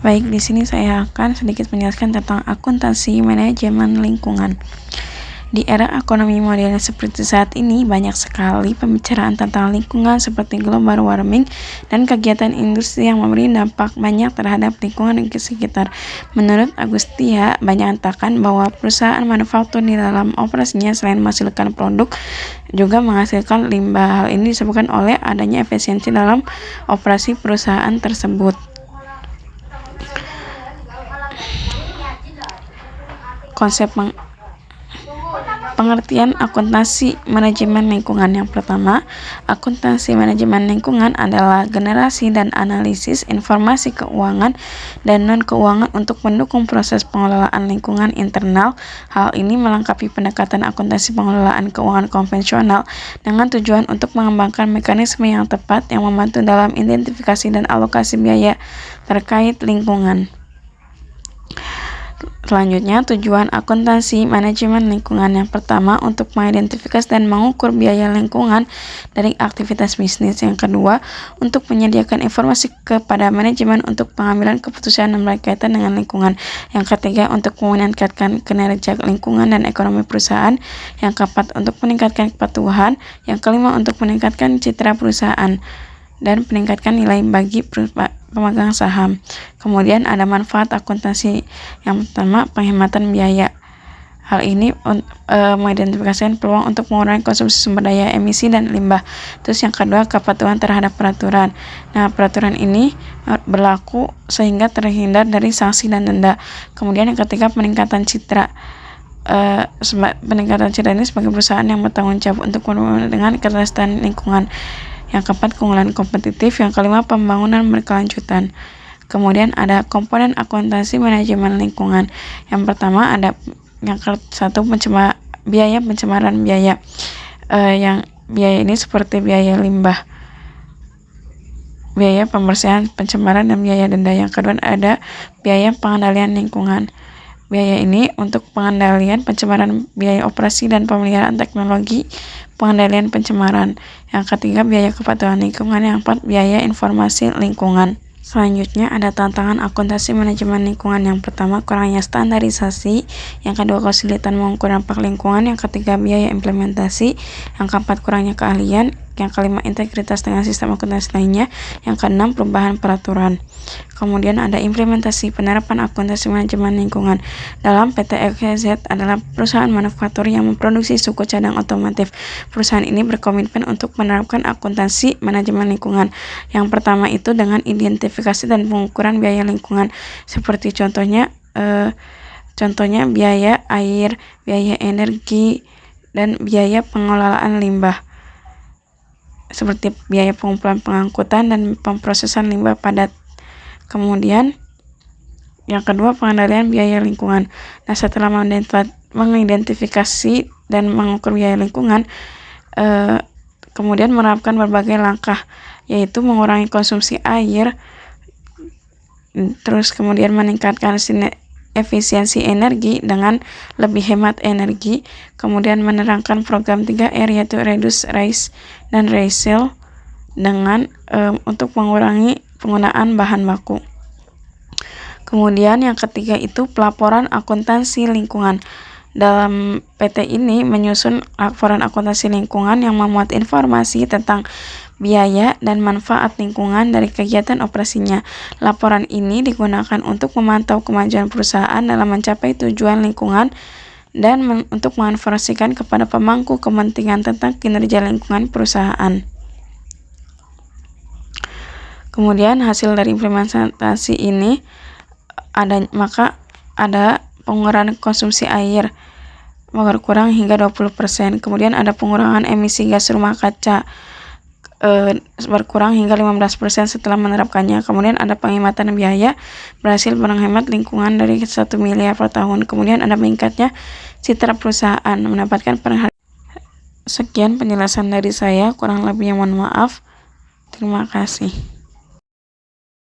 Baik, di sini saya akan sedikit menjelaskan tentang akuntansi manajemen lingkungan. Di era ekonomi modern seperti saat ini, banyak sekali pembicaraan tentang lingkungan seperti global warming dan kegiatan industri yang memberi dampak banyak terhadap lingkungan di sekitar. Menurut Agustia, banyak katakan bahwa perusahaan manufaktur di dalam operasinya selain menghasilkan produk, juga menghasilkan limbah. Hal ini disebabkan oleh adanya efisiensi dalam operasi perusahaan tersebut. Konsep pengertian akuntansi manajemen lingkungan. Yang pertama, akuntansi manajemen lingkungan adalah generasi dan analisis informasi keuangan dan non-keuangan untuk mendukung proses pengelolaan lingkungan internal. Hal ini melengkapi pendekatan akuntansi pengelolaan keuangan konvensional dengan tujuan untuk mengembangkan mekanisme yang tepat yang membantu dalam identifikasi dan alokasi biaya terkait lingkungan. Selanjutnya, tujuan akuntansi manajemen lingkungan. Yang pertama, untuk mengidentifikasi dan mengukur biaya lingkungan dari aktivitas bisnis. Yang kedua, untuk menyediakan informasi kepada manajemen untuk pengambilan keputusan yang berkaitan dengan lingkungan. Yang ketiga, untuk meningkatkan kinerja lingkungan dan ekonomi perusahaan. Yang keempat, untuk meningkatkan kepatuhan. Yang kelima, untuk meningkatkan citra perusahaan dan meningkatkan nilai bagi pemegang saham. Kemudian ada manfaat akuntansi. Yang pertama, penghematan biaya. Hal ini mengidentifikasikan peluang untuk mengurangi konsumsi sumber daya, emisi, dan limbah. Terus yang kedua, kepatuhan terhadap peraturan. Nah, peraturan ini berlaku sehingga terhindar dari sanksi dan denda. Kemudian yang ketiga, peningkatan citra. Peningkatan citra ini sebagai perusahaan yang bertanggung jawab untuk dengan kelestarian lingkungan. Yang keempat, keunggulan kompetitif. Yang kelima, pembangunan berkelanjutan. Kemudian ada komponen akuntansi manajemen lingkungan. Yang pertama ada yang satu, biaya pencemaran biaya. Yang biaya ini seperti biaya limbah, biaya pembersihan pencemaran, dan biaya denda. Yang kedua ada biaya pengendalian lingkungan. Biaya ini untuk pengendalian pencemaran, biaya operasi dan pemeliharaan teknologi pengendalian pencemaran. Yang ketiga, biaya kepatuhan lingkungan. Yang keempat, biaya informasi lingkungan. Selanjutnya ada tantangan akuntansi manajemen lingkungan. Yang pertama, kurangnya standarisasi. Yang kedua, kesulitan mengukur dampak lingkungan. Yang ketiga, biaya implementasi. Yang keempat, kurangnya keahlian. Yang kelima, integritas dengan sistem akuntansi lainnya. Yang keenam, perubahan peraturan. Kemudian ada implementasi penerapan akuntansi manajemen lingkungan. Dalam PT EKZ adalah perusahaan manufaktur yang memproduksi suku cadang otomotif. Perusahaan ini berkomitmen untuk menerapkan akuntansi manajemen lingkungan. Yang pertama itu dengan identifikasi dan pengukuran biaya lingkungan. Seperti contohnya biaya air, biaya energi, dan biaya pengelolaan limbah. Seperti biaya pengumpulan, pengangkutan, dan pemprosesan limbah padat. Kemudian yang kedua, pengendalian biaya lingkungan. Nah, setelah mengidentifikasi dan mengukur biaya lingkungan, kemudian menerapkan berbagai langkah, yaitu mengurangi konsumsi air, terus kemudian meningkatkan efisiensi energi dengan lebih hemat energi, kemudian menerapkan program 3R yaitu reduce, reuse, dan recycle dengan untuk mengurangi penggunaan bahan baku. Kemudian yang ketiga itu pelaporan akuntansi lingkungan. Dalam PT ini menyusun laporan akuntansi lingkungan yang memuat informasi tentang biaya dan manfaat lingkungan dari kegiatan operasinya. Laporan ini digunakan untuk memantau kemajuan perusahaan dalam mencapai tujuan lingkungan dan untuk menginformasikan kepada pemangku kepentingan tentang kinerja lingkungan perusahaan. Kemudian hasil dari implementasi ini ada pengurangan konsumsi air berkurang hingga 20%. Kemudian ada pengurangan emisi gas rumah kaca berkurang hingga 15% setelah menerapkannya. Kemudian ada penghematan biaya, berhasil menghemat lingkungan dari 1 miliar per tahun. Kemudian ada meningkatnya citra perusahaan, mendapatkan penghargaan. Sekian penjelasan dari saya, kurang lebihnya mohon maaf. Terima kasih.